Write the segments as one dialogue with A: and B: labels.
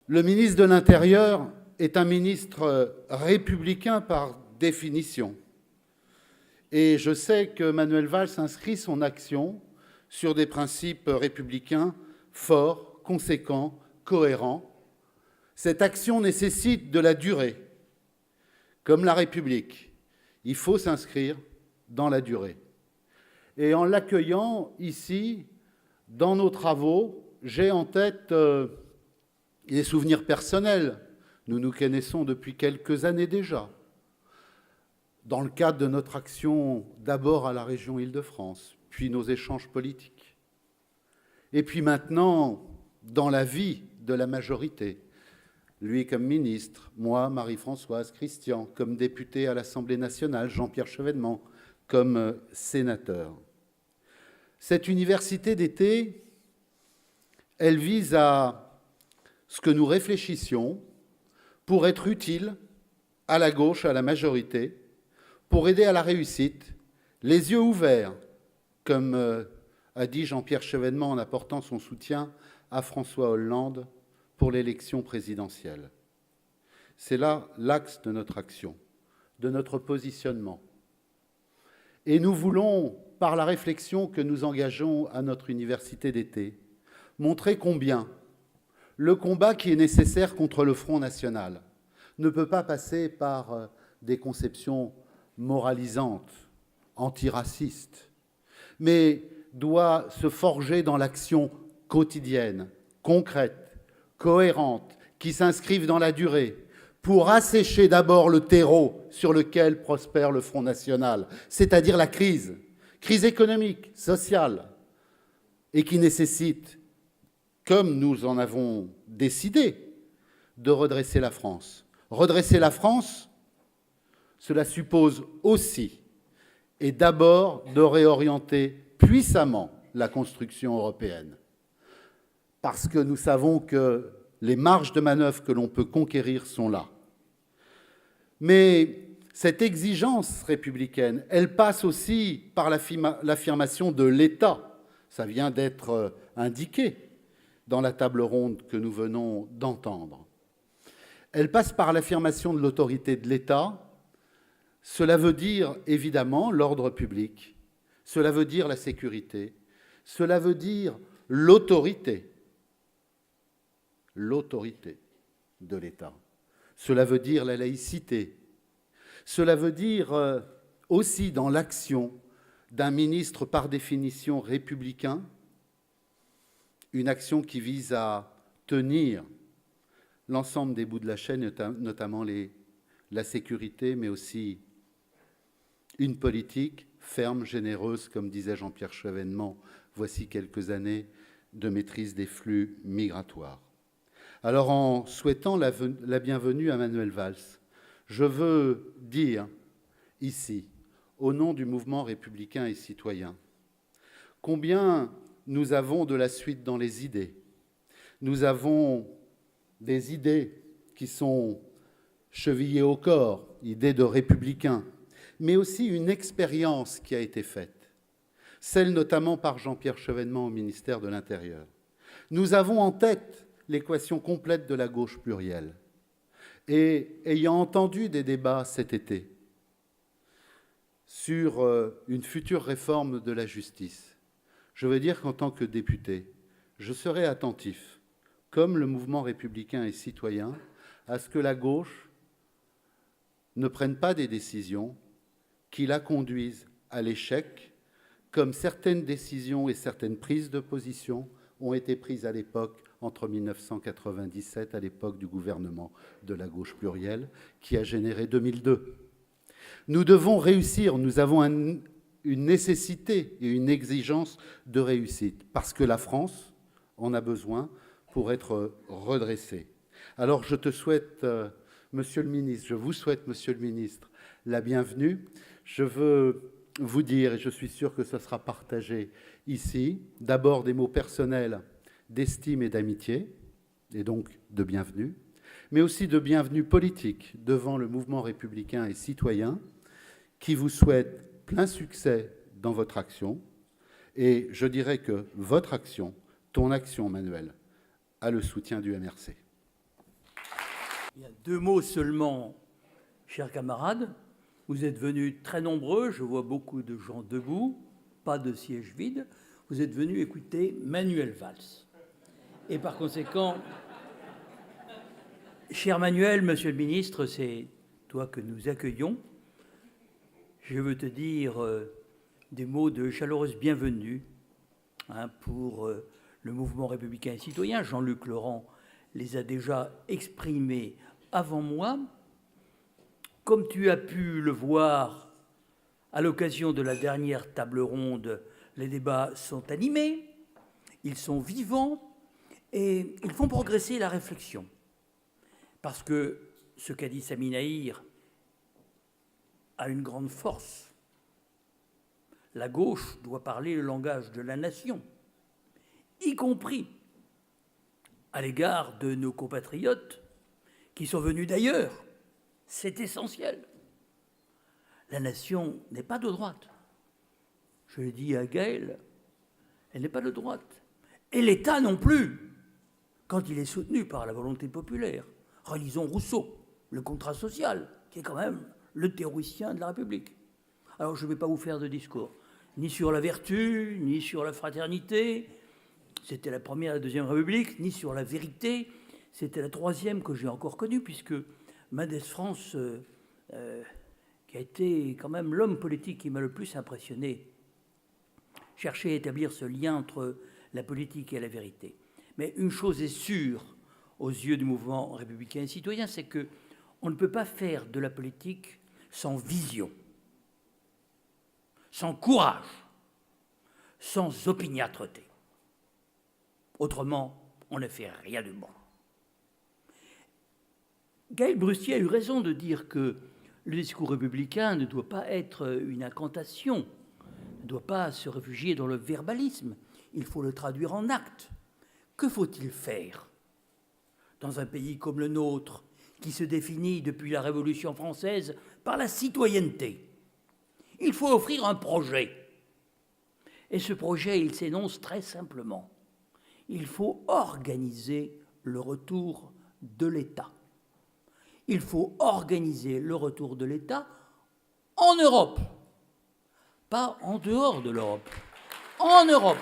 A: Le ministre de l'Intérieur est un ministre républicain par définition. Et je sais que Manuel Valls inscrit son action sur des principes républicains forts, conséquents, cohérents. Cette action nécessite de la durée. Comme la République, il faut s'inscrire dans la durée. Et en l'accueillant ici, dans nos travaux, j'ai en tête des souvenirs personnels. Nous nous connaissons depuis quelques années déjà. Dans le cadre de notre action, d'abord à la région Île-de-France, puis nos échanges politiques. Et puis maintenant, dans la vie de la majorité. Lui comme ministre, moi, Marie-Françoise, Christian, comme député à l'Assemblée nationale, Jean-Pierre Chevènement, comme sénateur. Cette université d'été, elle vise à ce que nous réfléchissions pour être utile à la gauche, à la majorité, pour aider à la réussite, les yeux ouverts, comme a dit Jean-Pierre Chevènement en apportant son soutien à François Hollande pour l'élection présidentielle. C'est là l'axe de notre action, de notre positionnement. Et nous voulons, par la réflexion que nous engageons à notre université d'été, montrer combien le combat qui est nécessaire contre le Front national ne peut pas passer par des conceptions moralisantes, antiracistes, mais doit se forger dans l'action quotidienne, concrète, cohérente, qui s'inscrivent dans la durée, pour assécher d'abord le terreau sur lequel prospère le Front national, c'est-à-dire la crise économique, sociale, et qui nécessite, comme nous en avons décidé, de redresser la France. Redresser la France, cela suppose aussi, et d'abord, de réorienter puissamment la construction européenne. Parce que nous savons que les marges de manœuvre que l'on peut conquérir sont là. Mais cette exigence républicaine, elle passe aussi par l'affirmation de l'État. Ça vient d'être indiqué dans la table ronde que nous venons d'entendre. Elle passe par l'affirmation de l'autorité de l'État. Cela veut dire, évidemment, l'ordre public. Cela veut dire la sécurité. Cela veut dire l'autorité de l'État. Cela veut dire la laïcité. Cela veut dire aussi dans l'action d'un ministre par définition républicain, une action qui vise à tenir l'ensemble des bouts de la chaîne, notamment la sécurité, mais aussi une politique ferme, généreuse, comme disait Jean-Pierre Chevènement, voici quelques années, de maîtrise des flux migratoires. Alors, en souhaitant la bienvenue à Manuel Valls, je veux dire ici, au nom du mouvement républicain et citoyen, combien nous avons de la suite dans les idées. Nous avons des idées qui sont chevillées au corps, idées de républicains, mais aussi une expérience qui a été faite, celle notamment par Jean-Pierre Chevènement au ministère de l'Intérieur. Nous avons en tête l'équation complète de la gauche plurielle. Et ayant entendu des débats cet été sur une future réforme de la justice, je veux dire qu'en tant que député, je serai attentif, comme le mouvement républicain et citoyen, à ce que la gauche ne prenne pas des décisions qui la conduisent à l'échec, comme certaines décisions et certaines prises de position ont été prises à l'époque, entre 1997, à l'époque du gouvernement de la gauche plurielle, qui a généré 2002. Nous devons réussir, nous avons une nécessité et une exigence de réussite, parce que la France en a besoin pour être redressée. Alors je te souhaite, Monsieur le ministre, je vous souhaite, Monsieur le ministre, la bienvenue. Je veux vous dire, et je suis sûr que ce sera partagé ici, d'abord des mots personnels d'estime et d'amitié, et donc de bienvenue, mais aussi de bienvenue politique devant le mouvement républicain et citoyen qui vous souhaite plein succès dans votre action. Et je dirais que votre action, ton action, Manuel, a le soutien du MRC.
B: Il y a 2 mots seulement, chers camarades. Vous êtes venus très nombreux, je vois beaucoup de gens debout, pas de sièges vides. Vous êtes venus écouter Manuel Valls. Et par conséquent, cher Manuel, monsieur le ministre, c'est toi que nous accueillons. Je veux te dire des mots de chaleureuse bienvenue pour le mouvement républicain et citoyen. Jean-Luc Laurent les a déjà exprimés avant moi. Comme tu as pu le voir à l'occasion de la dernière table ronde, les débats sont animés, ils sont vivants et ils font progresser la réflexion. Parce que ce qu'a dit Sami Nahir a une grande force. La gauche doit parler le langage de la nation, y compris à l'égard de nos compatriotes qui sont venus d'ailleurs. C'est essentiel. La nation n'est pas de droite. Je l'ai dit à Gaël, elle n'est pas de droite. Et l'État non plus, quand il est soutenu par la volonté populaire. Relisons Rousseau, le contrat social, qui est quand même le théoricien de la République. Alors je ne vais pas vous faire de discours, ni sur la vertu, ni sur la fraternité, c'était la première et la deuxième République, ni sur la vérité, c'était la troisième que j'ai encore connue, puisque Mendès France, qui a été quand même l'homme politique qui m'a le plus impressionné, cherchait à établir ce lien entre la politique et la vérité. Mais une chose est sûre aux yeux du mouvement républicain et citoyen, c'est qu'on ne peut pas faire de la politique sans vision, sans courage, sans opiniâtreté. Autrement, on ne fait rien de bon. Gaël Brustier a eu raison de dire que le discours républicain ne doit pas être une incantation, ne doit pas se réfugier dans le verbalisme, il faut le traduire en actes. Que faut-il faire dans un pays comme le nôtre, qui se définit depuis la Révolution française par la citoyenneté? Il faut offrir un projet. Et ce projet, il s'énonce très simplement. Il faut organiser le retour de l'État. Il faut organiser le retour de l'État en Europe, pas en dehors de l'Europe, en Europe,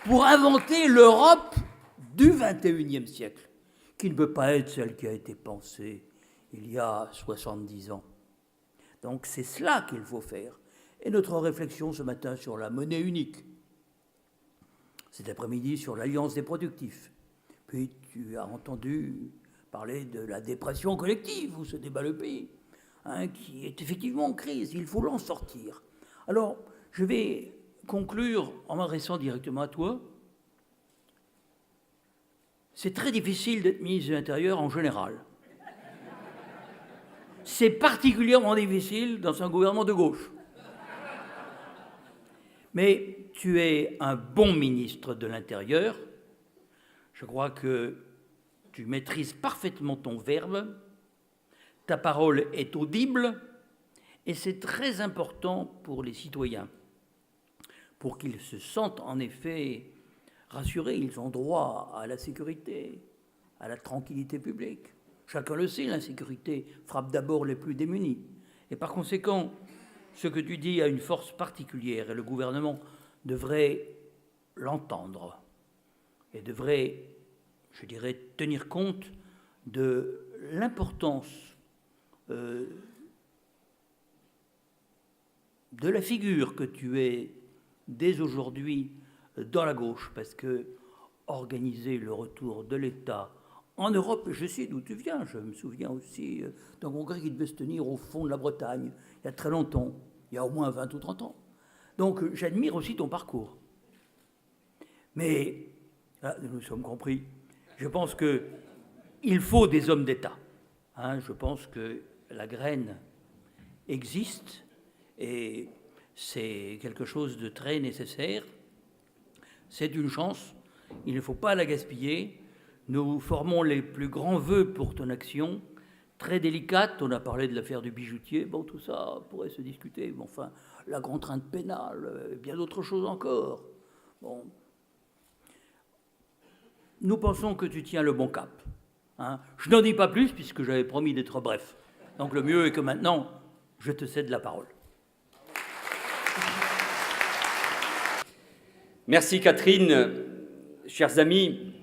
B: pour inventer l'Europe du XXIe siècle, qui ne peut pas être celle qui a été pensée il y a 70 ans. Donc c'est cela qu'il faut faire. Et notre réflexion ce matin sur la monnaie unique, cet après-midi sur l'alliance des productifs, puis tu as entendu parler de la dépression collective où se débat le pays, qui est effectivement en crise, il faut l'en sortir. Alors, je vais conclure en m'adressant directement à toi. C'est très difficile d'être ministre de l'Intérieur en général. C'est particulièrement difficile dans un gouvernement de gauche. Mais tu es un bon ministre de l'Intérieur. Je crois que tu maîtrises parfaitement ton verbe, ta parole est audible, et c'est très important pour les citoyens, pour qu'ils se sentent en effet rassurés. Ils ont droit à la sécurité, à la tranquillité publique. Chacun le sait, l'insécurité frappe d'abord les plus démunis. Et par conséquent, ce que tu dis a une force particulière, et le gouvernement devrait l'entendre et devrait, je dirais, tenir compte de l'importance de la figure que tu es dès aujourd'hui dans la gauche, parce que organiser le retour de l'État en Europe, je sais d'où tu viens, je me souviens aussi d'un congrès qui devait se tenir au fond de la Bretagne, il y a très longtemps, il y a au moins 20 ou 30 ans. Donc j'admire aussi ton parcours. Mais, là, nous nous sommes compris, je pense qu'il faut des hommes d'État. Je pense que la graine existe et c'est quelque chose de très nécessaire. C'est une chance, il ne faut pas la gaspiller. Nous formons les plus grands vœux pour ton action, très délicate. On a parlé de l'affaire du bijoutier, bon, tout ça pourrait se discuter, mais enfin, la contrainte pénale, bien d'autres choses encore. Bon. Nous pensons que tu tiens le bon cap. hein. Je n'en dis pas plus puisque j'avais promis d'être bref. Donc le mieux est que maintenant, je te cède la parole.
C: Merci Catherine. Chers amis,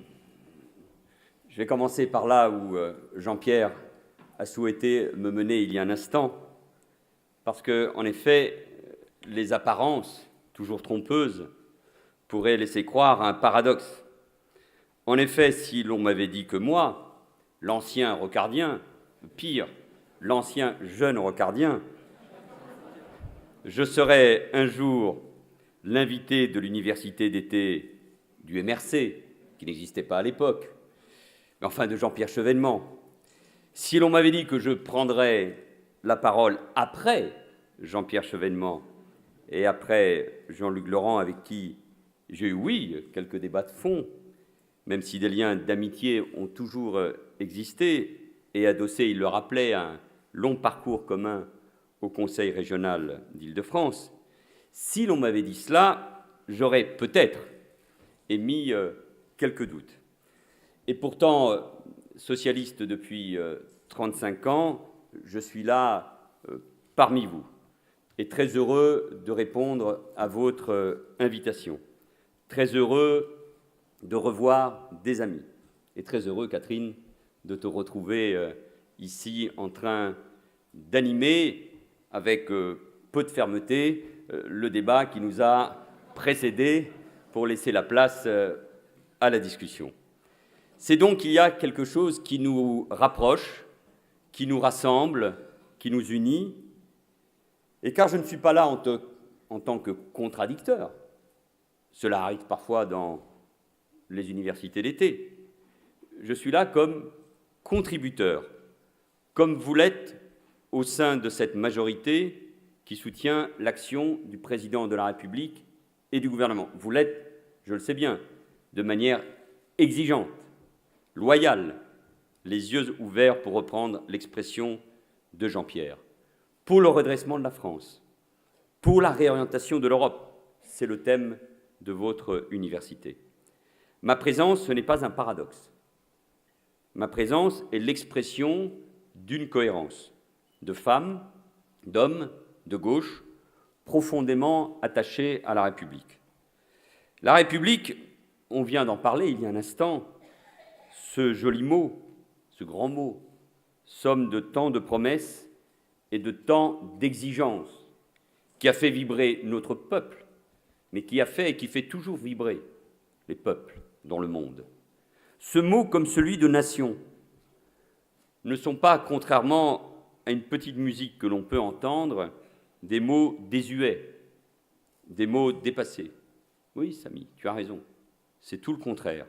C: je vais commencer par là où Jean-Pierre a souhaité me mener il y a un instant, parce que, en effet, les apparences, toujours trompeuses, pourraient laisser croire à un paradoxe. En effet, si l'on m'avait dit que moi, l'ancien rocardien, pire, l'ancien jeune rocardien, je serais un jour l'invité de l'université d'été du MRC, qui n'existait pas à l'époque, mais enfin de Jean-Pierre Chevènement, si l'on m'avait dit que je prendrais la parole après Jean-Pierre Chevènement et après Jean-Luc Laurent, avec qui j'ai eu, oui, quelques débats de fond, même si des liens d'amitié ont toujours existé, et adossé, il le rappelait, à un long parcours commun au Conseil régional d'Île-de-France, si l'on m'avait dit cela, j'aurais peut-être émis quelques doutes. Et pourtant, socialiste depuis 35 ans, je suis là parmi vous, et très heureux de répondre à votre invitation, très heureux de revoir des amis, et très heureux, Catherine, de te retrouver ici en train d'animer avec peu de fermeté le débat qui nous a précédés pour laisser la place à la discussion. C'est donc qu'il y a quelque chose qui nous rapproche, qui nous rassemble, qui nous unit. Et car je ne suis pas là en tant que contradicteur, cela arrive parfois dans les universités d'été, je suis là comme contributeur, comme vous l'êtes au sein de cette majorité qui soutient l'action du président de la République et du gouvernement. Vous l'êtes, je le sais bien, de manière exigeante, loyale, les yeux ouverts, pour reprendre l'expression de Jean-Pierre, pour le redressement de la France, pour la réorientation de l'Europe. C'est le thème de votre université. Ma présence, ce n'est pas un paradoxe. Ma présence est l'expression d'une cohérence de femmes, d'hommes, de gauche, profondément attachés à la République. La République, on vient d'en parler il y a un instant, ce joli mot, ce grand mot, somme de tant de promesses et de tant d'exigences, qui a fait vibrer notre peuple, mais qui a fait et qui fait toujours vibrer les peuples dans le monde. Ce mot, comme celui de nation, ne sont pas, contrairement à une petite musique que l'on peut entendre, des mots désuets, des mots dépassés. Oui, Samy, tu as raison, c'est tout le contraire.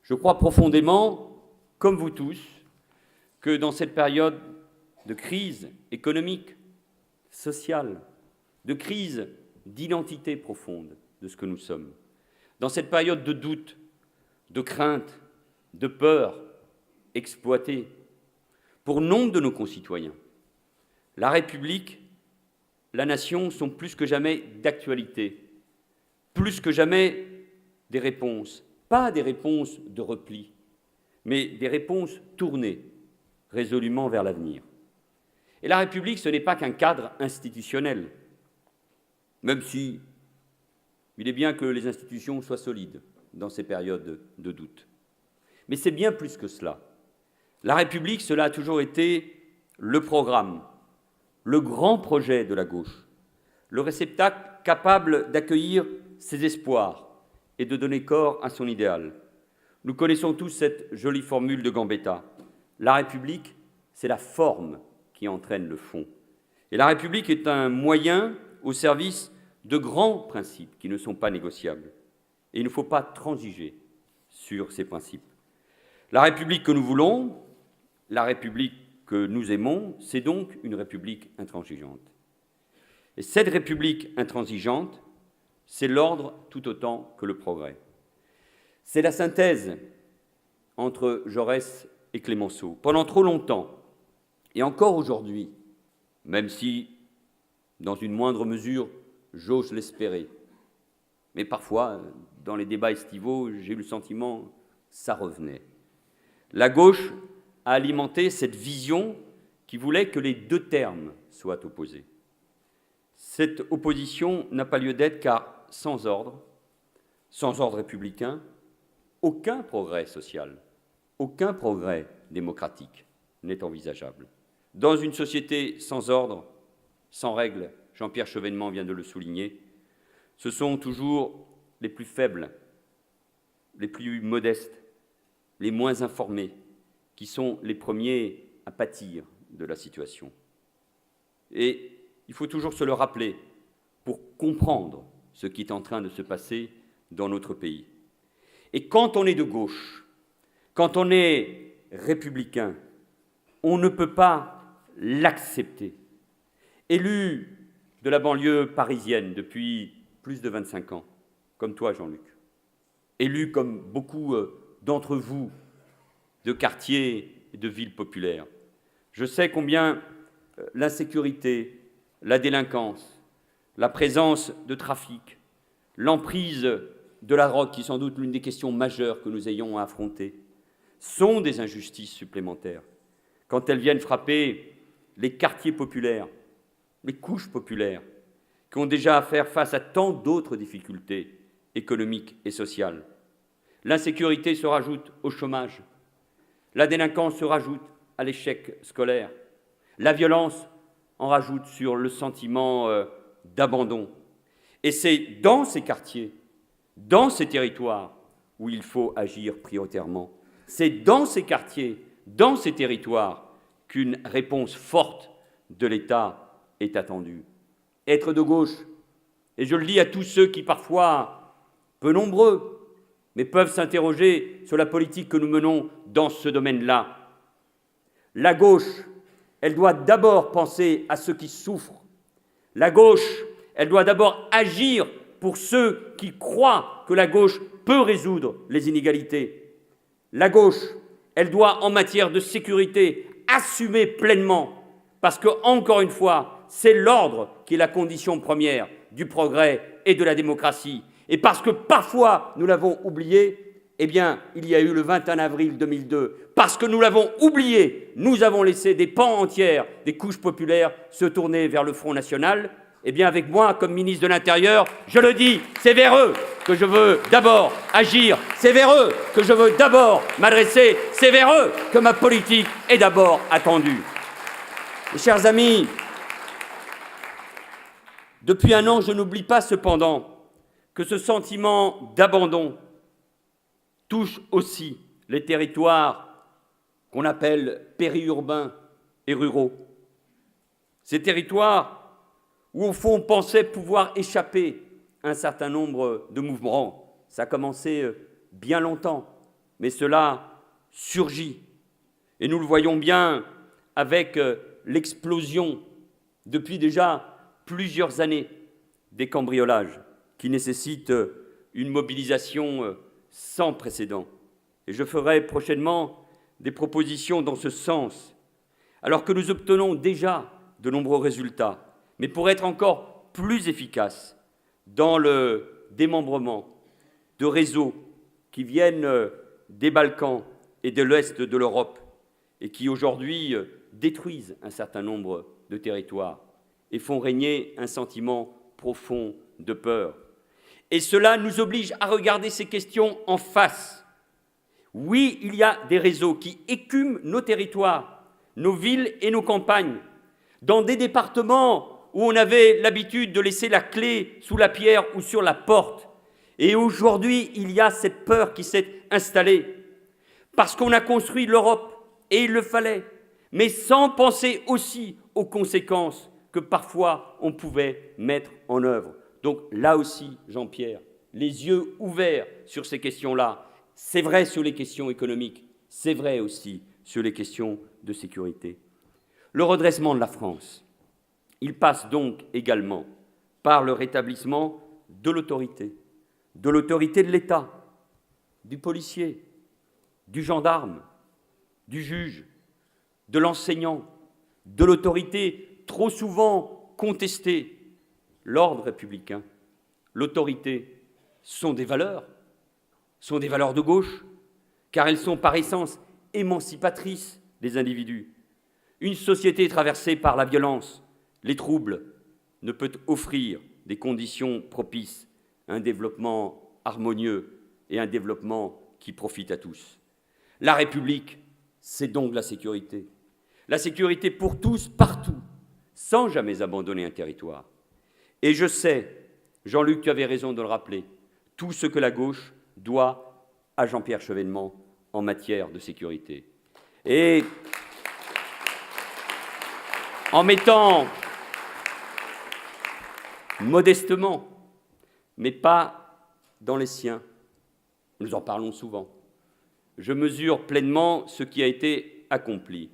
C: Je crois profondément, comme vous tous, que dans cette période de crise économique, sociale, de crise d'identité profonde de ce que nous sommes, dans cette période de doute, de crainte, de peur exploitée, pour nombre de nos concitoyens, la République, la nation sont plus que jamais d'actualité, plus que jamais des réponses, pas des réponses de repli, mais des réponses tournées résolument vers l'avenir. Et la République, ce n'est pas qu'un cadre institutionnel, même si il est bien que les institutions soient solides dans ces périodes de doute. Mais c'est bien plus que cela. La République, cela a toujours été le programme, le grand projet de la gauche, le réceptacle capable d'accueillir ses espoirs et de donner corps à son idéal. Nous connaissons tous cette jolie formule de Gambetta. La République, c'est la forme qui entraîne le fond. Et la République est un moyen au service de grands principes qui ne sont pas négociables. Et il ne faut pas transiger sur ces principes. La République que nous voulons, la République que nous aimons, c'est donc une République intransigeante. Et cette République intransigeante, c'est l'ordre tout autant que le progrès. C'est la synthèse entre Jaurès et Clémenceau. Pendant trop longtemps, et encore aujourd'hui, même si, dans une moindre mesure, j'ose l'espérer, mais parfois, dans les débats estivaux, j'ai eu le sentiment que ça revenait. La gauche a alimenté cette vision qui voulait que les deux termes soient opposés. Cette opposition n'a pas lieu d'être car sans ordre républicain, aucun progrès social, aucun progrès démocratique n'est envisageable. Dans une société sans ordre, sans règles, Jean-Pierre Chevènement vient de le souligner, ce sont toujours les plus faibles, les plus modestes, les moins informés, qui sont les premiers à pâtir de la situation. Et il faut toujours se le rappeler pour comprendre ce qui est en train de se passer dans notre pays. Et quand on est de gauche, quand on est républicain, on ne peut pas l'accepter. Élu de la banlieue parisienne depuis plus de 25 ans, comme toi, Jean-Luc, élu comme beaucoup d'entre vous de quartiers et de villes populaires, je sais combien l'insécurité, la délinquance, la présence de trafic, l'emprise de la drogue, qui est sans doute l'une des questions majeures que nous ayons à affronter, sont des injustices supplémentaires. Quand elles viennent frapper les quartiers populaires, les couches populaires, qui ont déjà à faire face à tant d'autres difficultés économiques et sociales. L'insécurité se rajoute au chômage, la délinquance se rajoute à l'échec scolaire, la violence en rajoute sur le sentiment d'abandon. Et c'est dans ces quartiers, dans ces territoires, où il faut agir prioritairement. C'est dans ces quartiers, dans ces territoires, qu'une réponse forte de l'État est attendue. Être de gauche, et je le dis à tous ceux qui parfois, peu nombreux, mais peuvent s'interroger sur la politique que nous menons dans ce domaine-là. La gauche, elle doit d'abord penser à ceux qui souffrent. La gauche, elle doit d'abord agir pour ceux qui croient que la gauche peut résoudre les inégalités. La gauche, elle doit, en matière de sécurité, assumer pleinement, parce que, encore une fois, c'est l'ordre qui est la condition première du progrès et de la démocratie. Et parce que parfois, nous l'avons oublié, eh bien, il y a eu le 21 avril 2002. Parce que nous l'avons oublié, nous avons laissé des pans entières des couches populaires se tourner vers le Front National. Eh bien, avec moi, comme ministre de l'Intérieur, je le dis, c'est vers eux que je veux d'abord agir, c'est vers eux que je veux d'abord m'adresser, c'est vers eux que ma politique est d'abord attendue. Mes chers amis, depuis un an, je n'oublie pas cependant que ce sentiment d'abandon touche aussi les territoires qu'on appelle périurbains et ruraux. Ces territoires où, au fond, on pensait pouvoir échapper à un certain nombre de mouvements. Ça a commencé bien longtemps, mais cela surgit. Et nous le voyons bien avec l'explosion, depuis déjà plusieurs années, des cambriolages qui nécessitent une mobilisation sans précédent. Et je ferai prochainement des propositions dans ce sens, alors que nous obtenons déjà de nombreux résultats. Mais pour être encore plus efficace dans le démembrement de réseaux qui viennent des Balkans et de l'Est de l'Europe et qui aujourd'hui détruisent un certain nombre de territoires et font régner un sentiment profond de peur. Et cela nous oblige à regarder ces questions en face. Oui, il y a des réseaux qui écument nos territoires, nos villes et nos campagnes, dans des départements où on avait l'habitude de laisser la clé sous la pierre ou sur la porte. Et aujourd'hui, il y a cette peur qui s'est installée, parce qu'on a construit l'Europe, et il le fallait, mais sans penser aussi aux conséquences que parfois on pouvait mettre en œuvre. Donc là aussi, Jean-Pierre, les yeux ouverts sur ces questions-là. C'est vrai sur les questions économiques, c'est vrai aussi sur les questions de sécurité. Le redressement de la France, il passe donc également par le rétablissement de l'autorité de l'État, du policier, du gendarme, du juge, de l'enseignant, de l'autorité trop souvent contestée. L'ordre républicain, l'autorité sont des valeurs de gauche, car elles sont par essence émancipatrice des individus. Une société traversée par la violence, les troubles, ne peut offrir des conditions propices à un développement harmonieux et un développement qui profite à tous. La République, c'est donc la sécurité. La sécurité pour tous, partout, sans jamais abandonner un territoire. Et je sais, Jean-Luc, tu avais raison de le rappeler, tout ce que la gauche doit à Jean-Pierre Chevènement en matière de sécurité. Et en mettant modestement, mais pas dans les siens, nous en parlons souvent, je mesure pleinement ce qui a été accompli.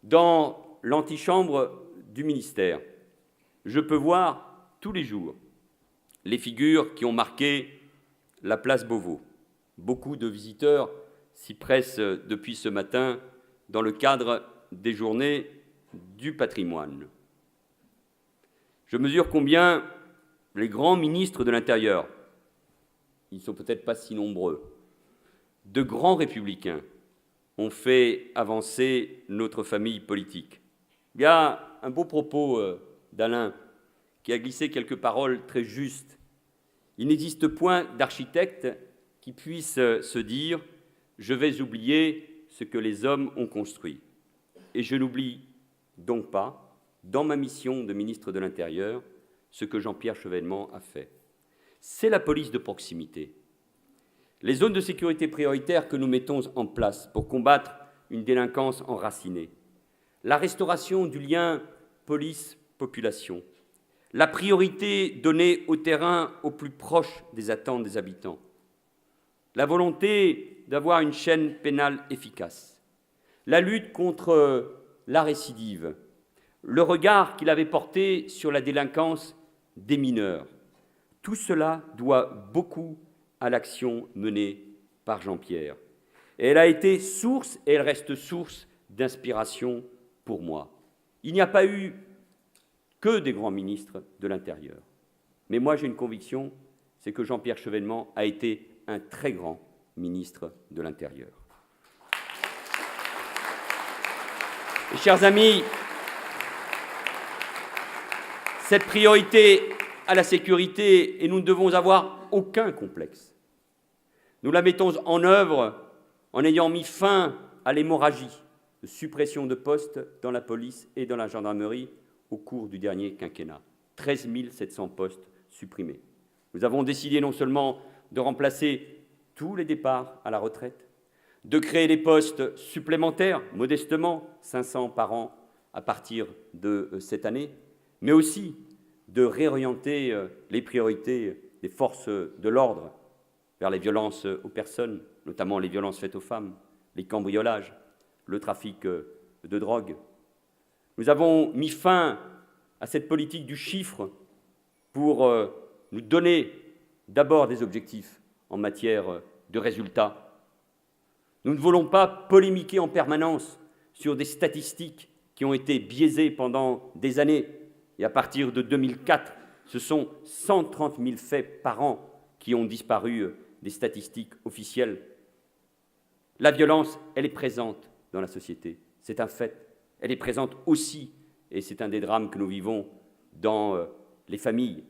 C: Dans l'antichambre du ministère, je peux voir tous les jours les figures qui ont marqué la place Beauvau. Beaucoup de visiteurs s'y pressent depuis ce matin dans le cadre des journées du patrimoine. Je mesure combien les grands ministres de l'Intérieur, ils ne sont peut-être pas si nombreux, de grands républicains ont fait avancer notre famille politique. Il y a un beau propos d'Alain qui a glissé quelques paroles très justes. Il n'existe point d'architecte qui puisse se dire « je vais oublier ce que les hommes ont construit ». Et je n'oublie donc pas, dans ma mission de ministre de l'Intérieur, ce que Jean-Pierre Chevènement a fait. C'est la police de proximité. Les zones de sécurité prioritaires que nous mettons en place pour combattre une délinquance enracinée, la restauration du lien police-population, la priorité donnée au terrain au plus proche des attentes des habitants, la volonté d'avoir une chaîne pénale efficace, la lutte contre la récidive, le regard qu'il avait porté sur la délinquance des mineurs. Tout cela doit beaucoup à l'action menée par Jean-Pierre. Et elle a été source, et elle reste source d'inspiration pour moi. Il n'y a pas eu que des grands ministres de l'Intérieur. Mais moi, j'ai une conviction, c'est que Jean-Pierre Chevènement a été un très grand ministre de l'Intérieur. Et chers amis, cette priorité à la sécurité, et nous ne devons avoir aucun complexe. Nous la mettons en œuvre en ayant mis fin à l'hémorragie de suppression de postes dans la police et dans la gendarmerie au cours du dernier quinquennat. 13 700 postes supprimés. Nous avons décidé non seulement de remplacer tous les départs à la retraite, de créer des postes supplémentaires, modestement, 500 par an à partir de cette année, mais aussi de réorienter les priorités des forces de l'ordre vers les violences aux personnes, notamment les violences faites aux femmes, les cambriolages, le trafic de drogue. Nous avons mis fin à cette politique du chiffre pour nous donner d'abord des objectifs en matière de résultats. Nous ne voulons pas polémiquer en permanence sur des statistiques qui ont été biaisées pendant des années. Et à partir de 2004, ce sont 130 000 faits par an qui ont disparu des statistiques officielles. La violence, elle est présente dans la société, c'est un fait. Elle est présente aussi, et c'est un des drames que nous vivons dans les familles.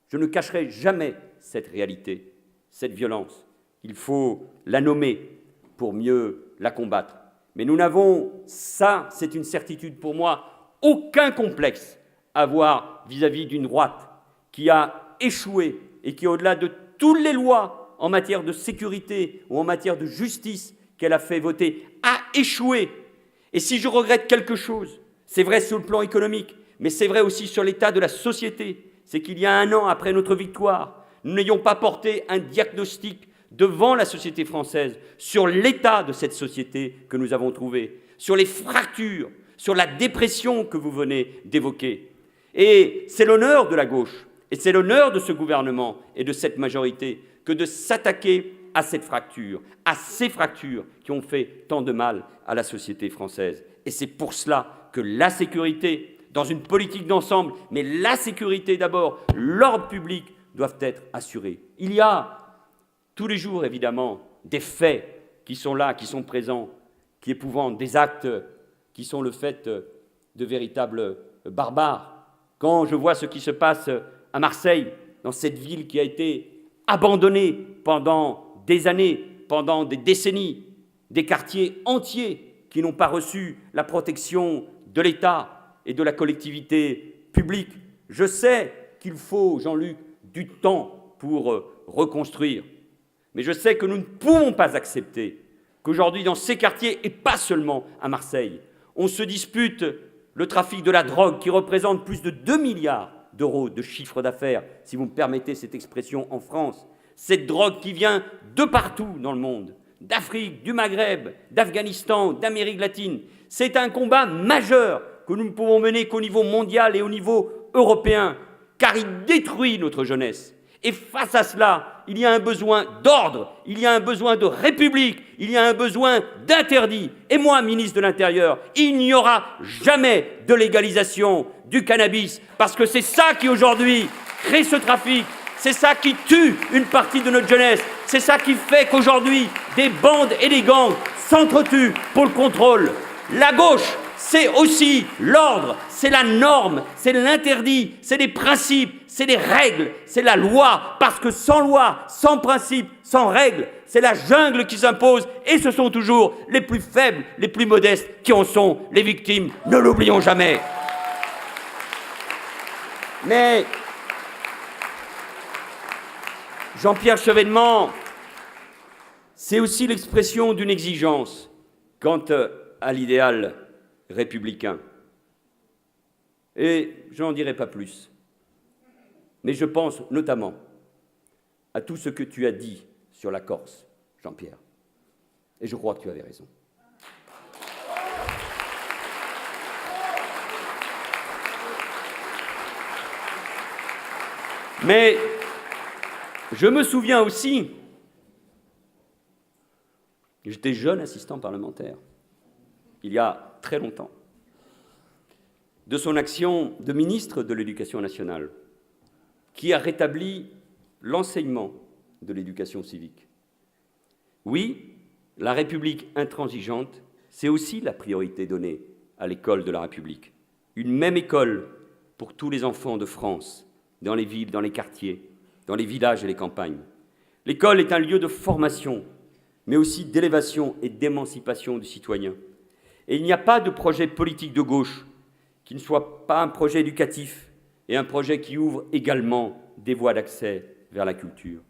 C: Je ne cacherai jamais cette réalité, cette violence. Il faut la nommer pour mieux la combattre. Mais nous n'avons, ça c'est une certitude pour moi, aucun complexe à avoir vis-à-vis d'une droite qui a échoué et qui, au-delà de toutes les lois en matière de sécurité ou en matière de justice qu'elle a fait voter, a échoué. Et si je regrette quelque chose, c'est vrai sur le plan économique, mais c'est vrai aussi sur l'état de la société, c'est qu'il y a 1 an après notre victoire, nous n'ayons pas porté un diagnostic devant la société française sur l'état de cette société que nous avons trouvé, sur les fractures, sur la dépression que vous venez d'évoquer. Et c'est l'honneur de la gauche, et c'est l'honneur de ce gouvernement et de cette majorité que de s'attaquer à cette fracture, à ces fractures qui ont fait tant de mal à la société française. Et c'est pour cela que la sécurité, dans une politique d'ensemble, mais la sécurité d'abord, l'ordre public, doivent être assurés. Il y a tous les jours, évidemment, des faits qui sont là, qui sont présents. qui épouvantent, des actes qui sont le fait de véritables barbares. Quand je vois ce qui se passe à Marseille, dans cette ville qui a été abandonnée pendant des années, pendant des décennies, des quartiers entiers qui n'ont pas reçu la protection de l'État et de la collectivité publique. Je sais qu'il faut, Jean-Luc, du temps pour reconstruire. Mais je sais que nous ne pouvons pas accepter qu'aujourd'hui, dans ces quartiers, et pas seulement à Marseille, on se dispute le trafic de la drogue qui représente plus de 2 milliards d'euros de chiffre d'affaires, si vous me permettez cette expression, en France. Cette drogue qui vient de partout dans le monde, d'Afrique, du Maghreb, d'Afghanistan, d'Amérique latine. C'est un combat majeur que nous ne pouvons mener qu'au niveau mondial et au niveau européen, car il détruit notre jeunesse. Et face à cela, il y a un besoin d'ordre, il y a un besoin de république, il y a un besoin d'interdit. Et moi, ministre de l'Intérieur, il n'y aura jamais de légalisation du cannabis, parce que c'est ça qui aujourd'hui crée ce trafic, c'est ça qui tue une partie de notre jeunesse, c'est ça qui fait qu'aujourd'hui, des bandes et des gangs s'entretuent pour le contrôle. La gauche, c'est aussi l'ordre, c'est la norme, c'est l'interdit, c'est des principes, c'est des règles, c'est la loi, parce que sans loi, sans principe, sans règles, c'est la jungle qui s'impose, et ce sont toujours les plus faibles, les plus modestes qui en sont les victimes. Ne l'oublions jamais. Mais Jean-Pierre Chevènement, c'est aussi l'expression d'une exigence quant à l'idéal républicain. Et je n'en dirai pas plus. Mais je pense notamment à tout ce que tu as dit sur la Corse, Jean-Pierre. Et je crois que tu avais raison. Mais je me souviens aussi, j'étais jeune assistant parlementaire, il y a très longtemps, de son action de ministre de l'Éducation nationale, qui a rétabli l'enseignement de l'éducation civique. Oui, la République intransigeante, c'est aussi la priorité donnée à l'école de la République. Une même école pour tous les enfants de France, dans les villes, dans les quartiers, dans les villages et les campagnes. L'école est un lieu de formation, mais aussi d'élévation et d'émancipation du citoyen. Et il n'y a pas de projet politique de gauche qui ne soit pas un projet éducatif et un projet qui ouvre également des voies d'accès vers la culture.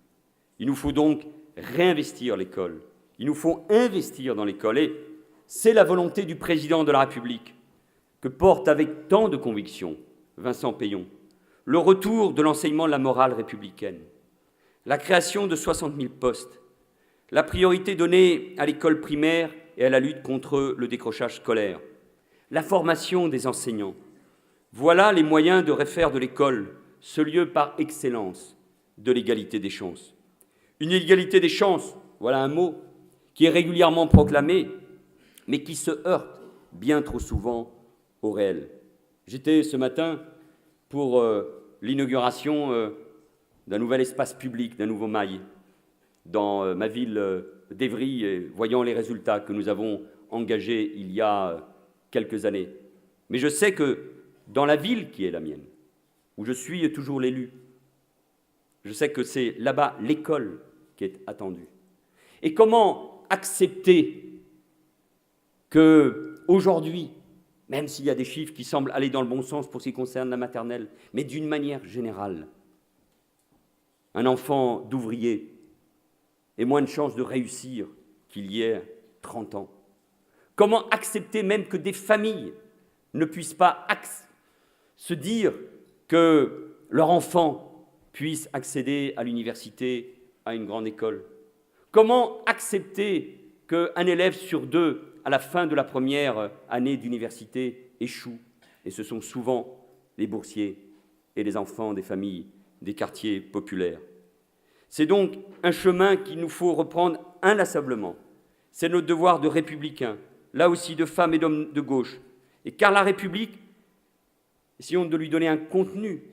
C: Il nous faut donc réinvestir l'école. Il nous faut investir dans l'école. Et c'est la volonté du président de la République que porte avec tant de conviction Vincent Peillon. Le retour de l'enseignement de la morale républicaine, la création de 60 000 postes, la priorité donnée à l'école primaire et à la lutte contre le décrochage scolaire, la formation des enseignants. Voilà les moyens de refaire de l'école ce lieu par excellence de l'égalité des chances. Une égalité des chances, voilà un mot qui est régulièrement proclamé, mais qui se heurte bien trop souvent au réel. J'étais ce matin pour l'inauguration d'un nouvel espace public, d'un nouveau mail dans ma ville d'Évry, et voyant les résultats que nous avons engagés il y a quelques années. Mais je sais que dans la ville qui est la mienne, où je suis toujours l'élu, je sais que c'est là-bas l'école qui est attendue. Et comment accepter qu'aujourd'hui, même s'il y a des chiffres qui semblent aller dans le bon sens pour ce qui concerne la maternelle, mais d'une manière générale, un enfant d'ouvrier ait moins de chances de réussir qu'il y ait 30 ans. Comment accepter même que des familles ne puissent pas se dire que leur enfant puisse accéder à l'université, à une grande école? Comment accepter qu'un élève sur deux, à la fin de la première année d'université, échoue? Et ce sont souvent les boursiers et les enfants des familles des quartiers populaires. C'est donc un chemin qu'il nous faut reprendre inlassablement. C'est notre devoir de républicains, là aussi de femmes et d'hommes de gauche. Et car la République, essayons de lui donner un contenu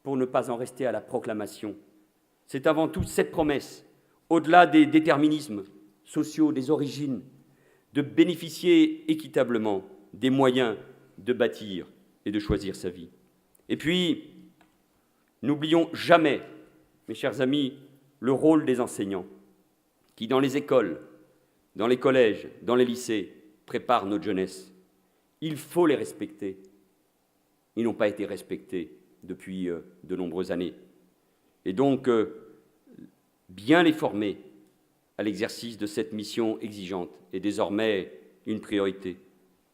C: pour ne pas en rester à la proclamation. C'est avant tout cette promesse, au-delà des déterminismes sociaux, des origines, de bénéficier équitablement des moyens de bâtir et de choisir sa vie. Et puis, n'oublions jamais, mes chers amis, le rôle des enseignants qui, dans les écoles, dans les collèges, dans les lycées, préparent notre jeunesse. Il faut les respecter. Ils n'ont pas été respectés depuis de nombreuses années. Et donc, bien les former à l'exercice de cette mission exigeante est désormais une priorité.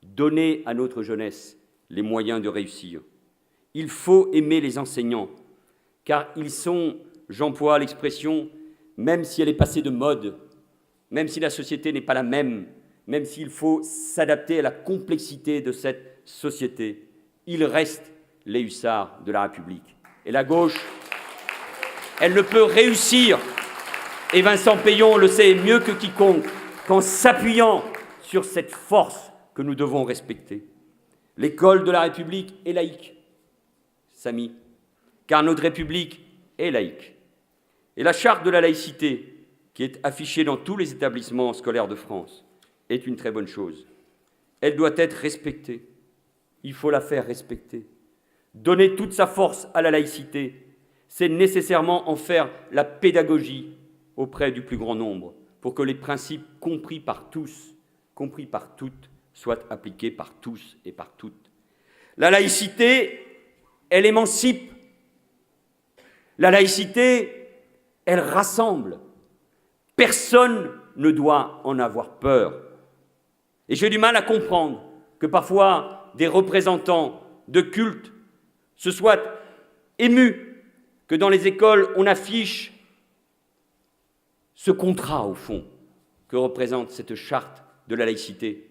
C: Donner à notre jeunesse les moyens de réussir. Il faut aimer les enseignants, car ils sont, j'emploie l'expression, même si elle est passée de mode, même si la société n'est pas la même s'il faut s'adapter à la complexité de cette société, ils restent les hussards de la République. Et la gauche, elle ne peut réussir, et Vincent Peillon le sait mieux que quiconque, qu'en s'appuyant sur cette force que nous devons respecter. L'école de la République est laïque, Samy, car notre République est laïque. Et la charte de la laïcité, qui est affichée dans tous les établissements scolaires de France, est une très bonne chose. Elle doit être respectée. Il faut la faire respecter. Donner toute sa force à la laïcité, c'est nécessairement en faire la pédagogie auprès du plus grand nombre, pour que les principes compris par tous, compris par toutes, soient appliqués par tous et par toutes. La laïcité, elle émancipe. La laïcité, elle rassemble. Personne ne doit en avoir peur. Et j'ai du mal à comprendre que parfois des représentants de culte se soient émus que dans les écoles on affiche ce contrat, au fond, que représente cette charte de la laïcité,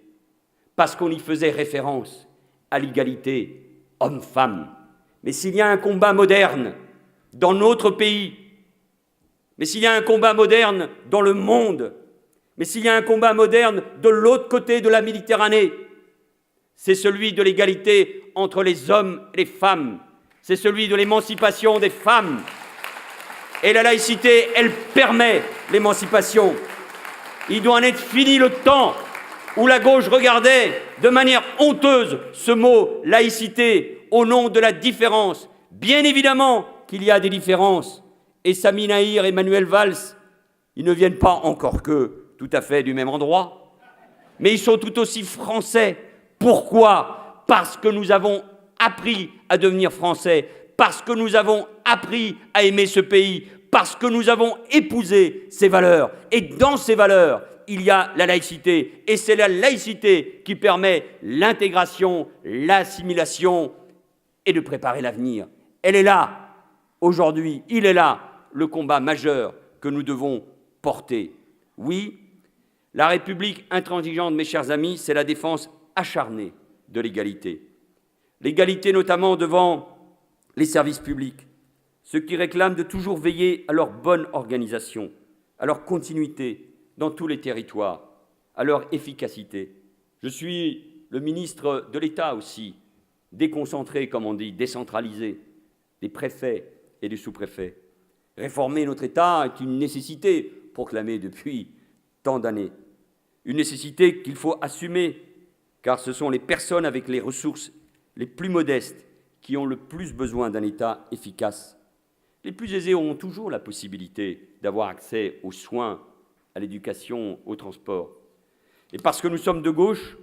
C: parce qu'on y faisait référence à l'égalité homme-femme. Mais s'il y a un combat moderne dans notre pays, mais s'il y a un combat moderne dans le monde, mais s'il y a un combat moderne de l'autre côté de la Méditerranée, c'est celui de l'égalité entre les hommes et les femmes, c'est celui de l'émancipation des femmes. Et la laïcité, elle permet l'émancipation. Il doit en être fini le temps où la gauche regardait de manière honteuse ce mot laïcité au nom de la différence. Bien évidemment qu'il y a des différences. Et Samy Nahir et Manuel Valls, ils ne viennent pas encore que tout à fait du même endroit, mais ils sont tout aussi français. Pourquoi ? Parce que nous avons appris à devenir français, parce que nous avons appris à aimer ce pays, parce que nous avons épousé ces valeurs. Et dans ces valeurs, il y a la laïcité. Et c'est la laïcité qui permet l'intégration, l'assimilation et de préparer l'avenir. Elle est là, aujourd'hui, il est là, le combat majeur que nous devons porter. Oui, la République intransigeante, mes chers amis, c'est la défense acharnée de l'égalité. L'égalité notamment devant les services publics, ceux qui réclament de toujours veiller à leur bonne organisation, à leur continuité dans tous les territoires, à leur efficacité. Je suis le ministre de l'État aussi, déconcentré, comme on dit, décentralisé, des préfets et des sous-préfets. Réformer notre État est une nécessité proclamée depuis tant d'années. Une nécessité qu'il faut assumer, car ce sont les personnes avec les ressources les plus modestes qui ont le plus besoin d'un État efficace. Les plus aisés auront toujours la possibilité d'avoir accès aux soins, à l'éducation, au transport. Et parce que nous sommes de gauche,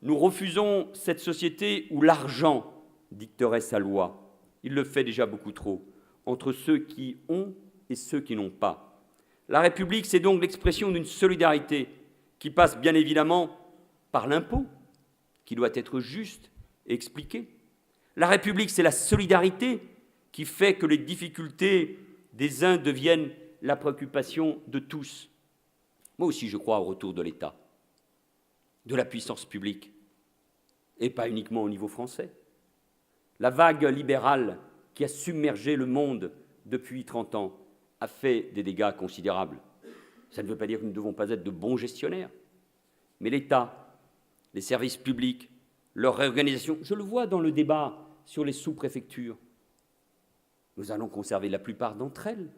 C: nous refusons cette société où l'argent dicterait sa loi. Il le fait déjà beaucoup trop, entre ceux qui ont et ceux qui n'ont pas. La République, c'est donc l'expression d'une solidarité qui passe bien évidemment par l'impôt, qui doit être juste et expliqué. La République, c'est la solidarité qui fait que les difficultés des uns deviennent la préoccupation de tous. Moi aussi, je crois au retour de l'État, de la puissance publique, et pas uniquement au niveau français. La vague libérale qui a submergé le monde depuis 30 ans a fait des dégâts considérables. Ça ne veut pas dire que nous ne devons pas être de bons gestionnaires, mais l'État, les services publics, leur réorganisation, je le vois dans le débat sur les sous-préfectures. Nous allons conserver la plupart d'entre elles.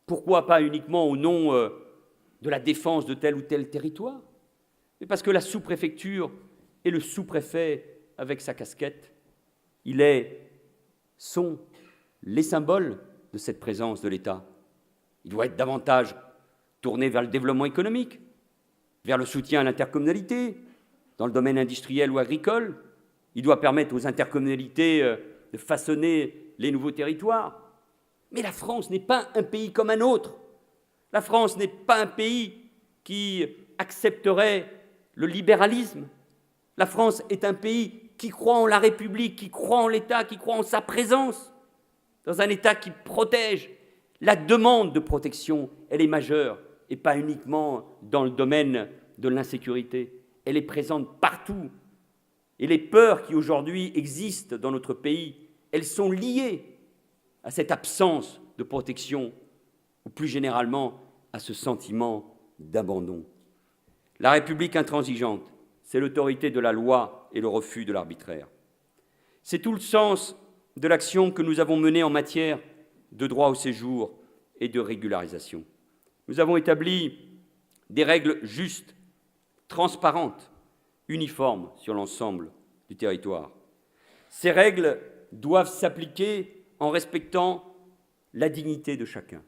C: Pourquoi pas uniquement au nom de la défense de tel ou tel territoire, mais parce que la sous-préfecture et le sous-préfet, avec sa casquette, sont les symboles de cette présence de l'État. Il doit être davantage tourné vers le développement économique, vers le soutien à l'intercommunalité, dans le domaine industriel ou agricole. Il doit permettre aux intercommunalités de façonner les nouveaux territoires. Mais la France n'est pas un pays comme un autre. La France n'est pas un pays qui accepterait le libéralisme. La France est un pays qui croit en la République, qui croit en l'État, qui croit en sa présence, dans un État qui protège. La demande de protection, elle est majeure, et pas uniquement dans le domaine de l'insécurité. Elle est présente partout. Et les peurs qui aujourd'hui existent dans notre pays, elles sont liées à cette absence de protection, ou plus généralement à ce sentiment d'abandon. La République intransigeante, c'est l'autorité de la loi et le refus de l'arbitraire. C'est tout le sens de l'action que nous avons menée en matière de droit au séjour et de régularisation. Nous avons établi des règles justes, transparentes, uniformes sur l'ensemble du territoire. Ces règles doivent s'appliquer en respectant la dignité de chacun.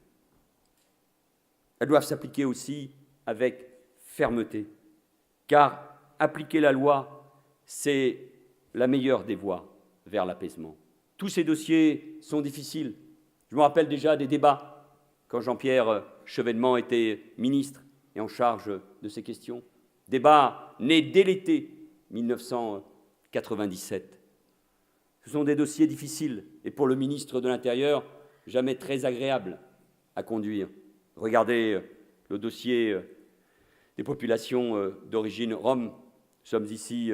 C: Elles doivent s'appliquer aussi avec fermeté, car appliquer la loi, c'est la meilleure des voies vers l'apaisement. Tous ces dossiers sont difficiles. Je me rappelle déjà des débats quand Jean-Pierre Chevènement était ministre et en charge de ces questions. Débats nés dès l'été 1997. Ce sont des dossiers difficiles et pour le ministre de l'Intérieur, jamais très agréables à conduire. Regardez le dossier des populations d'origine rome. Nous sommes ici,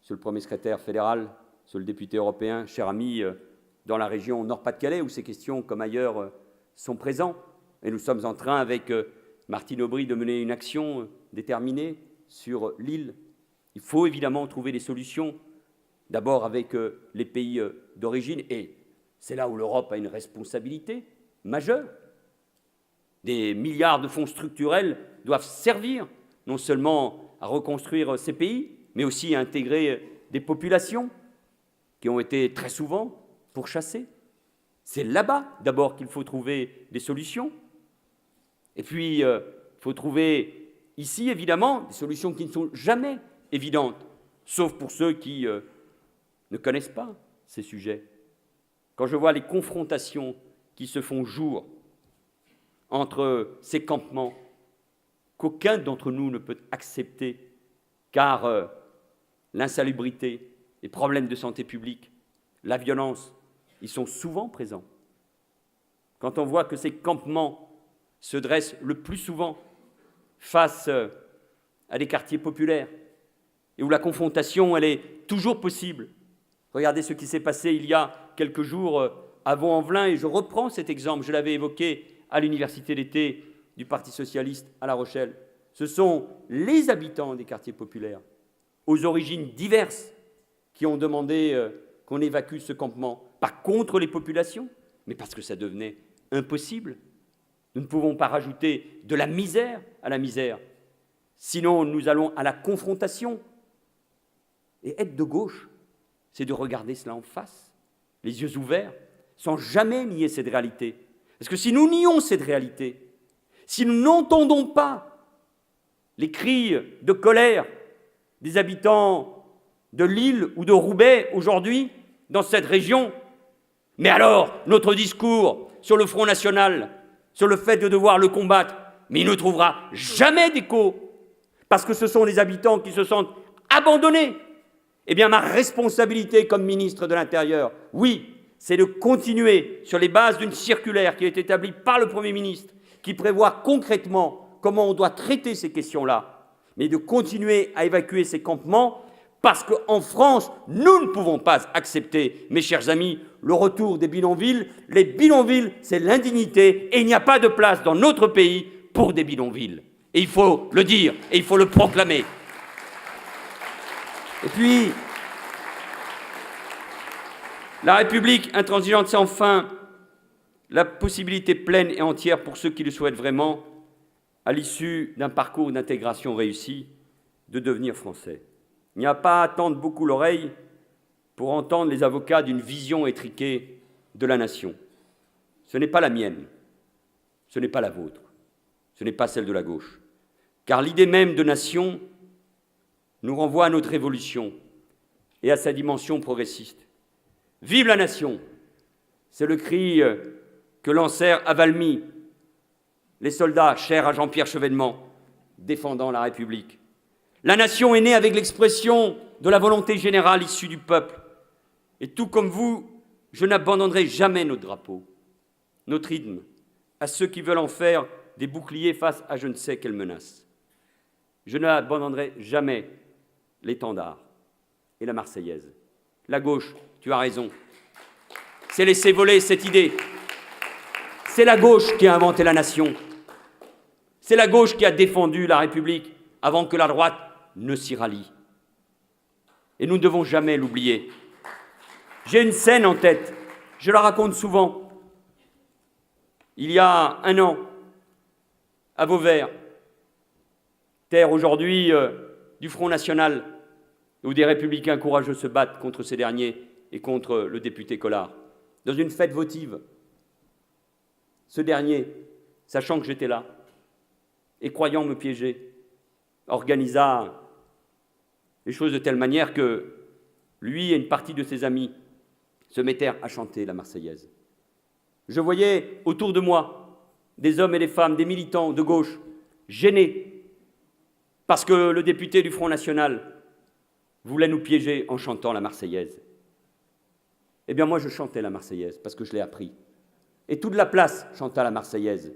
C: sur le premier secrétaire fédéral, sur le député européen, cher ami, dans la région Nord-Pas-de-Calais, où ces questions, comme ailleurs, sont présentes. Et nous sommes en train, avec Martine Aubry, de mener une action déterminée sur l'île. Il faut évidemment trouver des solutions, d'abord avec les pays d'origine, et c'est là où l'Europe a une responsabilité majeure. Des milliards de fonds structurels doivent servir non seulement à reconstruire ces pays, mais aussi à intégrer des populations qui ont été très souvent pourchassées. C'est là-bas d'abord qu'il faut trouver des solutions. Et puis, il faut trouver ici, évidemment, des solutions qui ne sont jamais évidentes, sauf pour ceux qui ne connaissent pas ces sujets. Quand je vois les confrontations qui se font jour entre ces campements, qu'aucun d'entre nous ne peut accepter, car l'insalubrité, les problèmes de santé publique, la violence, ils sont souvent présents. Quand on voit que ces campements se dressent le plus souvent face à des quartiers populaires, et où la confrontation, elle est toujours possible. Regardez ce qui s'est passé il y a quelques jours à Vaux-en-Velin, et je reprends cet exemple, je l'avais évoqué à l'université d'été du Parti socialiste à La Rochelle. Ce sont les habitants des quartiers populaires, aux origines diverses, qui ont demandé qu'on évacue ce campement, pas contre les populations, mais parce que ça devenait impossible. Nous ne pouvons pas rajouter de la misère à la misère, sinon nous allons à la confrontation. Et être de gauche, c'est de regarder cela en face, les yeux ouverts, sans jamais nier cette réalité. Parce que si nous nions cette réalité, si nous n'entendons pas les cris de colère des habitants de Lille ou de Roubaix aujourd'hui, dans cette région, mais alors notre discours sur le Front National, sur le fait de devoir le combattre, mais il ne trouvera jamais d'écho, parce que ce sont les habitants qui se sentent abandonnés. Eh bien, ma responsabilité comme ministre de l'Intérieur, oui, c'est de continuer sur les bases d'une circulaire qui a été établie par le Premier ministre, qui prévoit concrètement comment on doit traiter ces questions-là, mais de continuer à évacuer ces campements, parce qu'en France, nous ne pouvons pas accepter, mes chers amis, le retour des bidonvilles. Les bidonvilles, c'est l'indignité, et il n'y a pas de place dans notre pays pour des bidonvilles. Et il faut le dire, et il faut le proclamer. Et puis, la République intransigeante, c'est enfin la possibilité pleine et entière pour ceux qui le souhaitent vraiment, à l'issue d'un parcours d'intégration réussi, de devenir français. Il n'y a pas à tendre beaucoup l'oreille pour entendre les avocats d'une vision étriquée de la nation. Ce n'est pas la mienne, ce n'est pas la vôtre, ce n'est pas celle de la gauche. Car l'idée même de nation nous renvoie à notre révolution et à sa dimension progressiste. Vive la nation! C'est le cri que lancèrent à Valmy les soldats chers à Jean-Pierre Chevènement, défendant la République. La nation est née avec l'expression de la volonté générale issue du peuple. Et tout comme vous, je n'abandonnerai jamais notre drapeau, notre hymne, à ceux qui veulent en faire des boucliers face à je ne sais quelle menace. Je n'abandonnerai jamais l'étendard et la Marseillaise. La gauche, tu as raison, s'est laissé voler cette idée. C'est la gauche qui a inventé la nation. C'est la gauche qui a défendu la République avant que la droite ne s'y rallie. Et nous ne devons jamais l'oublier. J'ai une scène en tête, je la raconte souvent. Il y a 1 an, à Vauvert, terre aujourd'hui du Front National, où des républicains courageux se battent contre ces derniers et contre le député Collard, dans une fête votive. Ce dernier, sachant que j'étais là, et croyant me piéger, organisa les choses de telle manière que lui et une partie de ses amis se mettèrent à chanter la Marseillaise. Je voyais autour de moi des hommes et des femmes, des militants de gauche, gênés, parce que le député du Front National voulait nous piéger en chantant la Marseillaise. Eh bien moi je chantais la Marseillaise, parce que je l'ai appris. Et toute la place chanta la Marseillaise.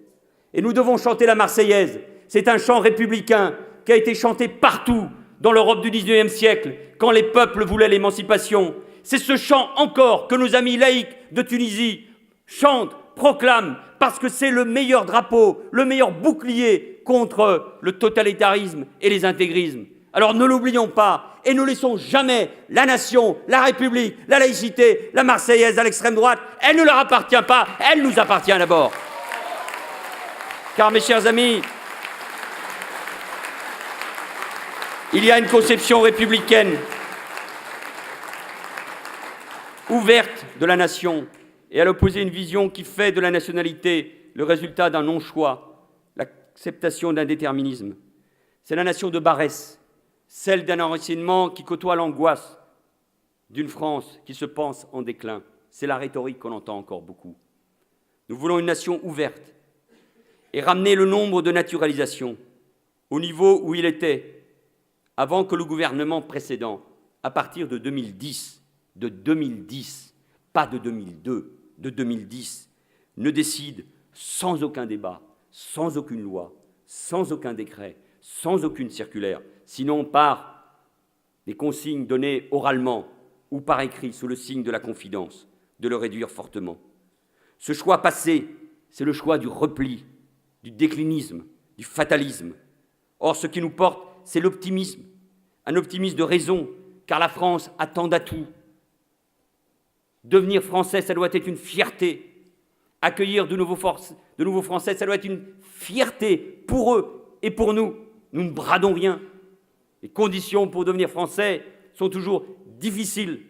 C: Et nous devons chanter la Marseillaise. C'est un chant républicain qui a été chanté partout dans l'Europe du XIXe siècle, quand les peuples voulaient l'émancipation. C'est ce chant encore que nos amis laïcs de Tunisie chantent, proclament, parce que c'est le meilleur drapeau, le meilleur bouclier contre le totalitarisme et les intégrismes. Alors ne l'oublions pas et ne laissons jamais la nation, la République, la laïcité, la Marseillaise à l'extrême droite. Elle ne leur appartient pas, elle nous appartient d'abord. Car mes chers amis, il y a une conception républicaine ouverte de la nation et à l'opposé une vision qui fait de la nationalité le résultat d'un non-choix, l'acceptation d'un déterminisme. C'est la nation de Barès, celle d'un enracinement qui côtoie l'angoisse d'une France qui se pense en déclin. C'est la rhétorique qu'on entend encore beaucoup. Nous voulons une nation ouverte et ramener le nombre de naturalisations au niveau où il était avant que le gouvernement précédent, à partir de 2010, pas de 2002, de 2010, ne décide sans aucun débat, sans aucune loi, sans aucun décret, sans aucune circulaire, sinon par des consignes données oralement ou par écrit sous le signe de la confidence, de le réduire fortement. Ce choix passé, c'est le choix du repli, du déclinisme, du fatalisme. Or, ce qui nous porte, c'est l'optimisme, un optimisme de raison, car la France attend d'atouts. Devenir français, ça doit être une fierté. Accueillir de nouveaux Français, ça doit être une fierté pour eux et pour nous. Nous ne bradons rien. Les conditions pour devenir français sont toujours difficiles.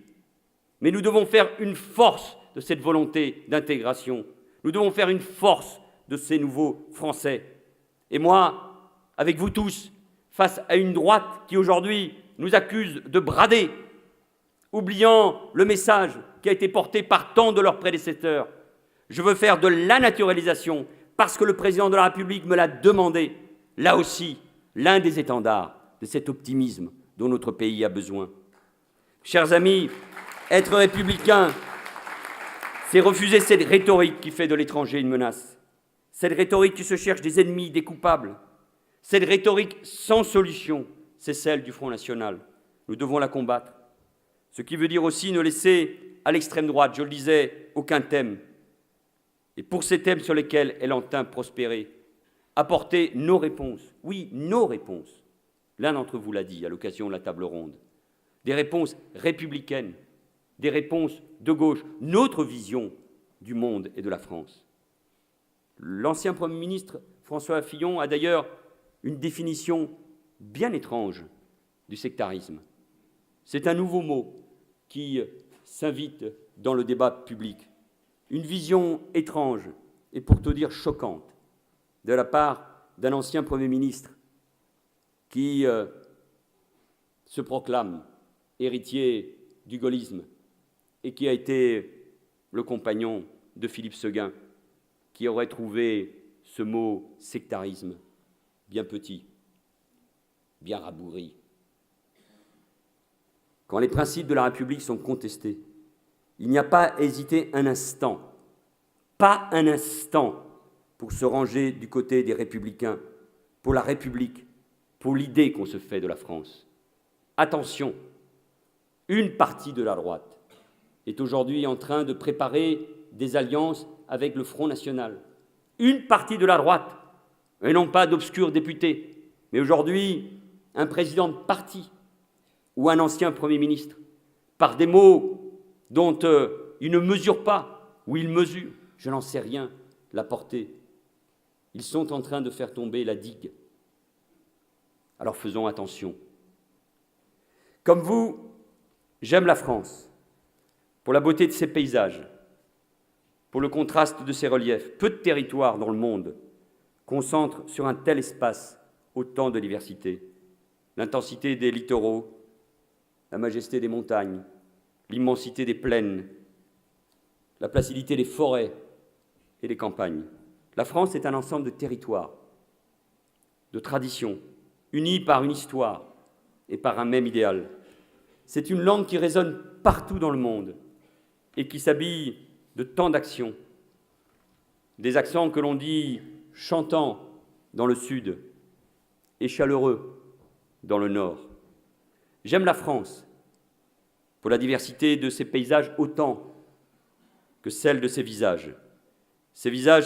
C: Mais nous devons faire une force de cette volonté d'intégration. Nous devons faire une force de ces nouveaux Français. Et moi, avec vous tous, face à une droite qui aujourd'hui nous accuse de brader, oubliant le message qui a été porté par tant de leurs prédécesseurs, je veux faire de la naturalisation, parce que le président de la République me l'a demandé, là aussi, l'un des étendards de cet optimisme dont notre pays a besoin. Chers amis, être républicain, c'est refuser cette rhétorique qui fait de l'étranger une menace, cette rhétorique qui se cherche des ennemis, des coupables, cette rhétorique sans solution, c'est celle du Front National. Nous devons la combattre. Ce qui veut dire aussi ne laisser à l'extrême droite, je le disais, aucun thème. Et pour ces thèmes sur lesquels elle entend prospérer, apporter nos réponses. Oui, nos réponses. L'un d'entre vous l'a dit à l'occasion de la table ronde. Des réponses républicaines, des réponses de gauche, notre vision du monde et de la France. L'ancien Premier ministre François Fillon a d'ailleurs une définition bien étrange du sectarisme. C'est un nouveau mot qui s'invite dans le débat public. Une vision étrange et pour tout dire choquante de la part d'un ancien Premier ministre qui se proclame héritier du gaullisme et qui a été le compagnon de Philippe Séguin, qui aurait trouvé ce mot sectarisme bien petit, bien rabougri. Quand les principes de la République sont contestés, il n'y a pas à hésiter un instant, pas un instant, pour se ranger du côté des Républicains, pour la République, pour l'idée qu'on se fait de la France. Attention, une partie de la droite est aujourd'hui en train de préparer des alliances avec le Front National. Une partie de la droite, et non pas d'obscurs députés, mais aujourd'hui un président de parti ou un ancien Premier ministre, par des mots dont il ne mesure pas, ou il mesure, je n'en sais rien, la portée. Ils sont en train de faire tomber la digue. Alors faisons attention. Comme vous, j'aime la France, pour la beauté de ses paysages, pour le contraste de ses reliefs. Peu de territoires dans le monde concentrent sur un tel espace autant de diversité. L'intensité des littoraux, la majesté des montagnes, l'immensité des plaines, la placidité des forêts et des campagnes. La France est un ensemble de territoires, de traditions, unis par une histoire et par un même idéal. C'est une langue qui résonne partout dans le monde et qui s'habille de tant d'actions, des accents que l'on dit chantants dans le sud et chaleureux dans le nord. J'aime la France pour la diversité de ses paysages autant que celle de ses visages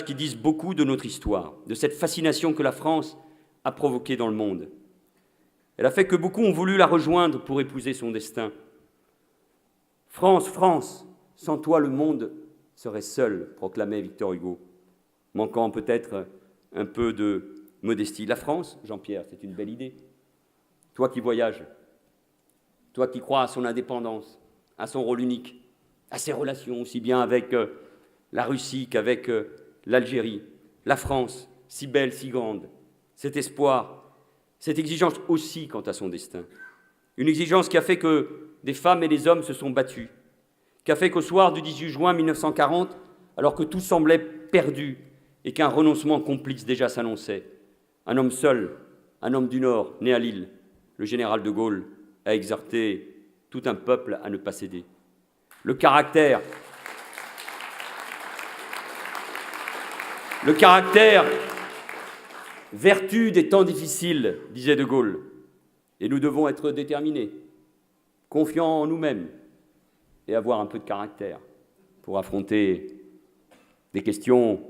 C: qui disent beaucoup de notre histoire, de cette fascination que la France a provoquée dans le monde. Elle a fait que beaucoup ont voulu la rejoindre pour épouser son destin. France, France, sans toi le monde serait seul, proclamait Victor Hugo, manquant peut-être un peu de modestie. La France, Jean-Pierre, c'est une belle idée. Toi qui voyages, toi qui crois à son indépendance, à son rôle unique, à ses relations aussi bien avec la Russie qu'avec l'Algérie, la France, si belle, si grande, cet espoir, cette exigence aussi quant à son destin. Une exigence qui a fait que des femmes et des hommes se sont battus, qui a fait qu'au soir du 18 juin 1940, alors que tout semblait perdu et qu'un renoncement complice déjà s'annonçait, un homme seul, un homme du Nord, né à Lille, le général de Gaulle, a exhorté tout un peuple à ne pas céder. Le caractère, vertu des temps difficiles, disait de Gaulle, et nous devons être déterminés, confiants en nous-mêmes et avoir un peu de caractère pour affronter des questions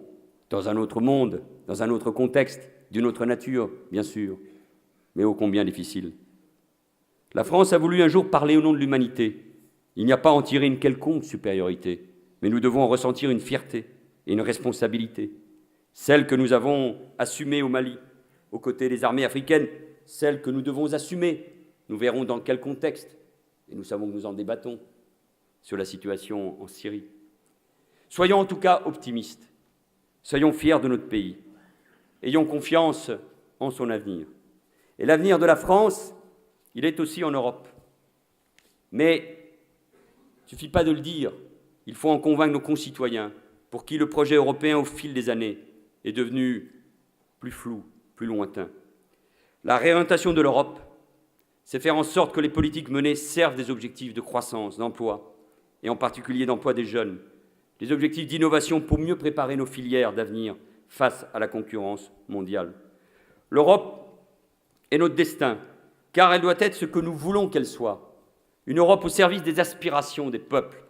C: dans un autre monde, dans un autre contexte, d'une autre nature, bien sûr, mais ô combien difficile. La France a voulu un jour parler au nom de l'humanité. Il n'y a pas à en tirer une quelconque supériorité, mais nous devons en ressentir une fierté et une responsabilité. Celle que nous avons assumée au Mali, aux côtés des armées africaines, celle que nous devons assumer, nous verrons dans quel contexte, et nous savons que nous en débattons, sur la situation en Syrie. Soyons en tout cas optimistes, soyons fiers de notre pays, ayons confiance en son avenir. Et l'avenir de la France, il est aussi en Europe. Mais il ne suffit pas de le dire, il faut en convaincre nos concitoyens, pour qui le projet européen, au fil des années, est devenu plus flou, plus lointain. La réorientation de l'Europe, c'est faire en sorte que les politiques menées servent des objectifs de croissance, d'emploi, et en particulier d'emploi des jeunes, des objectifs d'innovation pour mieux préparer nos filières d'avenir face à la concurrence mondiale. L'Europe est notre destin, car elle doit être ce que nous voulons qu'elle soit. Une Europe au service des aspirations des peuples,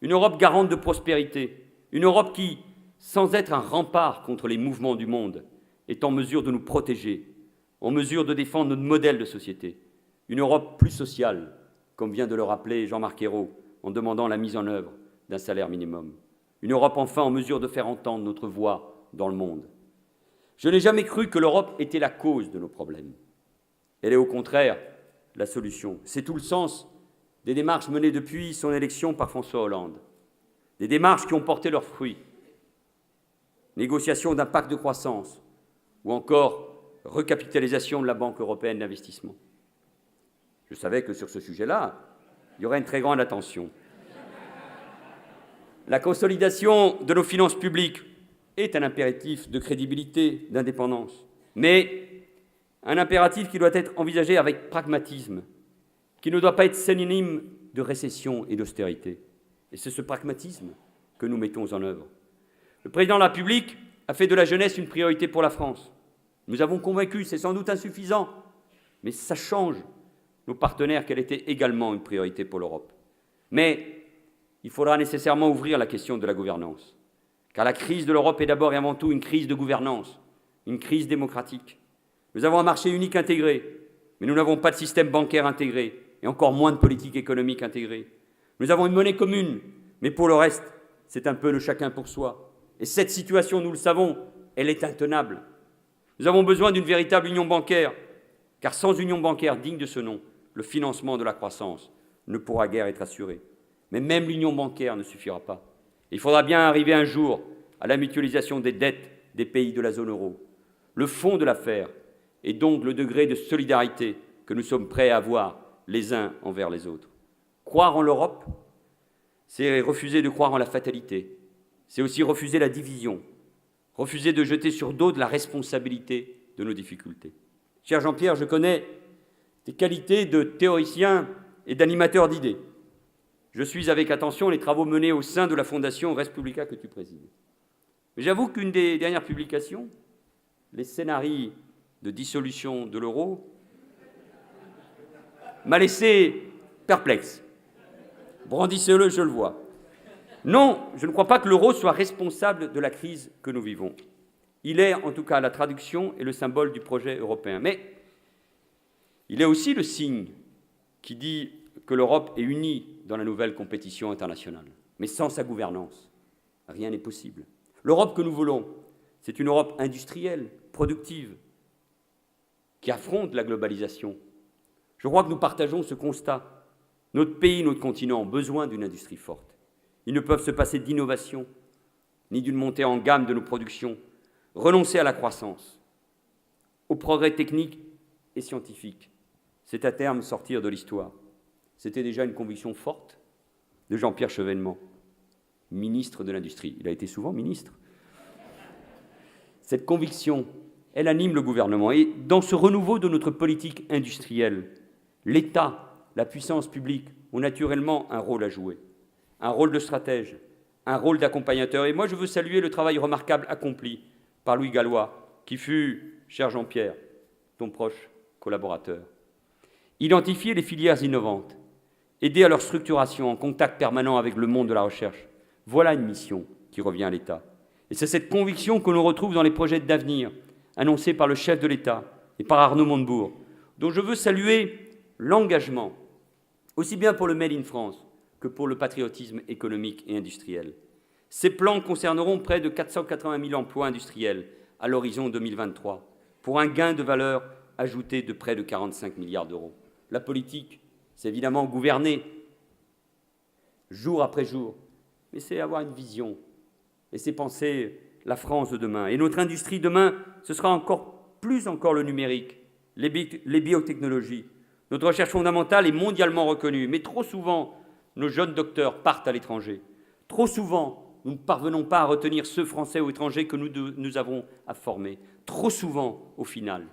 C: une Europe garante de prospérité, une Europe qui, sans être un rempart contre les mouvements du monde, est en mesure de nous protéger, en mesure de défendre notre modèle de société. Une Europe plus sociale, comme vient de le rappeler Jean-Marc Ayrault, en demandant la mise en œuvre d'un salaire minimum. Une Europe enfin en mesure de faire entendre notre voix dans le monde. Je n'ai jamais cru que l'Europe était la cause de nos problèmes. Elle est au contraire la solution. C'est tout le sens des démarches menées depuis son élection par François Hollande. Des démarches qui ont porté leurs fruits. Négociation d'un pacte de croissance ou encore recapitalisation de la Banque européenne d'investissement. Je savais que sur ce sujet-là, il y aurait une très grande attention. La consolidation de nos finances publiques est un impératif de crédibilité, d'indépendance, mais un impératif qui doit être envisagé avec pragmatisme, qui ne doit pas être synonyme de récession et d'austérité. Et c'est ce pragmatisme que nous mettons en œuvre. Le président de la République a fait de la jeunesse une priorité pour la France. Nous avons convaincu, c'est sans doute insuffisant, mais ça change nos partenaires qu'elle était également une priorité pour l'Europe. Mais il faudra nécessairement ouvrir la question de la gouvernance, car la crise de l'Europe est d'abord et avant tout une crise de gouvernance, une crise démocratique. Nous avons un marché unique intégré, mais nous n'avons pas de système bancaire intégré, et encore moins de politique économique intégrée. Nous avons une monnaie commune, mais pour le reste, c'est un peu le chacun pour soi. Et cette situation, nous le savons, elle est intenable. Nous avons besoin d'une véritable union bancaire, car sans union bancaire digne de ce nom, le financement de la croissance ne pourra guère être assuré. Mais même l'union bancaire ne suffira pas. Il faudra bien arriver un jour à la mutualisation des dettes des pays de la zone euro. Le fond de l'affaire est donc le degré de solidarité que nous sommes prêts à avoir les uns envers les autres. Croire en l'Europe, c'est refuser de croire en la fatalité. C'est aussi refuser la division, refuser de jeter sur d'autres la responsabilité de nos difficultés. Cher Jean-Pierre, je connais tes qualités de théoricien et d'animateur d'idées. Je suis avec attention les travaux menés au sein de la Fondation Res Publica que tu présides. Mais j'avoue qu'une des dernières publications, les scénarios de dissolution de l'euro, m'a laissé perplexe. Brandissez-le, je le vois. Non, je ne crois pas que l'euro soit responsable de la crise que nous vivons. Il est en tout cas la traduction et le symbole du projet européen. Mais il est aussi le signe qui dit que l'Europe est unie dans la nouvelle compétition internationale. Mais sans sa gouvernance, rien n'est possible. L'Europe que nous voulons, c'est une Europe industrielle, productive, qui affronte la globalisation. Je crois que nous partageons ce constat. Notre pays, notre continent ont besoin d'une industrie forte. Ils ne peuvent se passer d'innovation, ni d'une montée en gamme de nos productions. Renoncer à la croissance, au progrès technique et scientifique, c'est à terme sortir de l'histoire. C'était déjà une conviction forte de Jean-Pierre Chevènement, ministre de l'Industrie. Il a été souvent ministre. Cette conviction, elle anime le gouvernement. Et dans ce renouveau de notre politique industrielle, l'État, la puissance publique ont naturellement un rôle à jouer. Un rôle de stratège, un rôle d'accompagnateur. Et moi, je veux saluer le travail remarquable accompli par Louis Gallois, qui fut, cher Jean-Pierre, ton proche collaborateur. Identifier les filières innovantes, aider à leur structuration en contact permanent avec le monde de la recherche, voilà une mission qui revient à l'État. Et c'est cette conviction que l'on retrouve dans les projets d'avenir annoncés par le chef de l'État et par Arnaud Montebourg, dont je veux saluer l'engagement, aussi bien pour le Made in France que pour le patriotisme économique et industriel. Ces plans concerneront près de 480 000 emplois industriels à l'horizon 2023, pour un gain de valeur ajouté de près de 45 milliards d'euros. La politique, c'est évidemment gouverner, jour après jour, mais c'est avoir une vision, et c'est penser la France de demain. Et notre industrie demain, ce sera encore le numérique, les biotechnologies. Notre recherche fondamentale est mondialement reconnue, mais trop souvent, nos jeunes docteurs partent à l'étranger. Trop souvent, nous ne parvenons pas à retenir ceux Français ou étrangers que nous avons à former. Trop souvent, au final,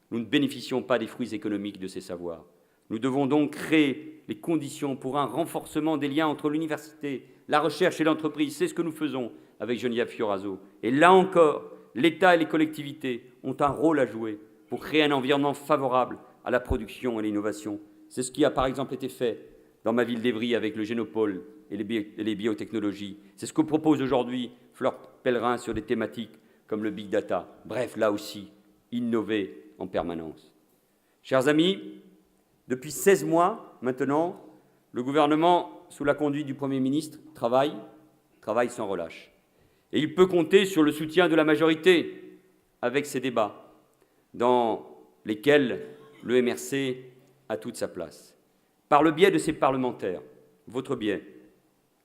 C: nous ne bénéficions pas des fruits économiques de ces savoirs. Nous devons donc créer les conditions pour un renforcement des liens entre l'université, la recherche et l'entreprise. C'est ce que nous faisons avec Geneviève Fioraso. Et là encore, l'État et les collectivités ont un rôle à jouer pour créer un environnement favorable à la production et l'innovation. C'est ce qui a par exemple été fait dans ma ville d'Évry avec le Génopôle et les biotechnologies. C'est ce que propose aujourd'hui Fleur Pellerin sur des thématiques comme le Big Data. Bref, là aussi, innover en permanence. Chers amis, depuis 16 mois maintenant, le gouvernement, sous la conduite du Premier ministre, travaille sans relâche. Et il peut compter sur le soutien de la majorité avec ces débats, dans lesquels le MRC a toute sa place. Par le biais de ses parlementaires, votre biais,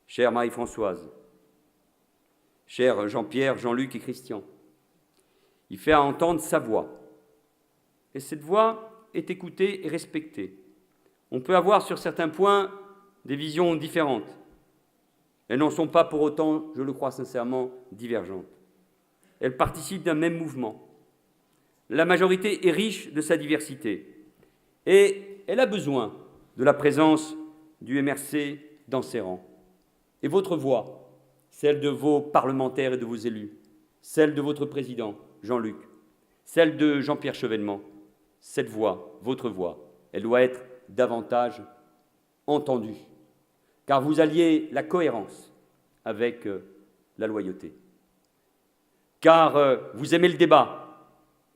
C: chère Marie-Françoise, chers Jean-Pierre, Jean-Luc et Christian, il fait entendre sa voix. Et cette voix est écoutée et respectée. On peut avoir sur certains points des visions différentes. Elles n'en sont pas pour autant, je le crois sincèrement, divergentes. Elles participent d'un même mouvement. La majorité est riche de sa diversité et elle a besoin de la présence du MRC dans ses rangs. Et votre voix, celle de vos parlementaires et de vos élus, celle de votre président, Jean-Luc, celle de Jean-Pierre Chevènement, cette voix, votre voix, elle doit être davantage entendue, car vous alliez la cohérence avec la loyauté. Car vous aimez le débat,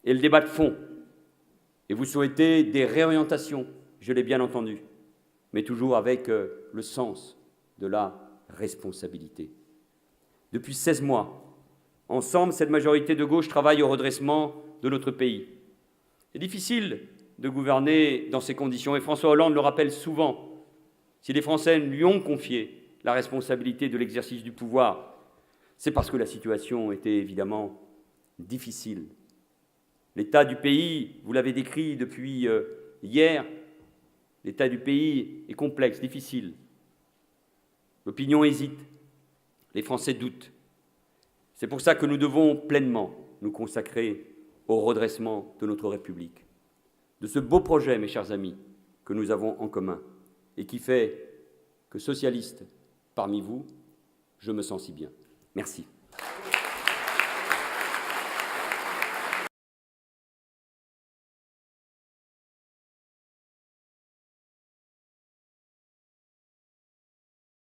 C: et le débat de fond, et vous souhaitez des réorientations, je l'ai bien entendu, mais toujours avec le sens de la responsabilité. Depuis 16 mois, ensemble, cette majorité de gauche travaille au redressement de notre pays. C'est difficile de gouverner dans ces conditions, et François Hollande le rappelle souvent. Si les Français lui ont confié la responsabilité de l'exercice du pouvoir, c'est parce que la situation était évidemment difficile. L'état du pays, vous l'avez décrit depuis hier, l'état du pays est complexe, difficile. L'opinion hésite, les Français doutent. C'est pour ça que nous devons pleinement nous consacrer au redressement de notre République, de ce beau projet, mes chers amis, que nous avons en commun et qui fait que socialiste parmi vous, je me sens si bien. Merci.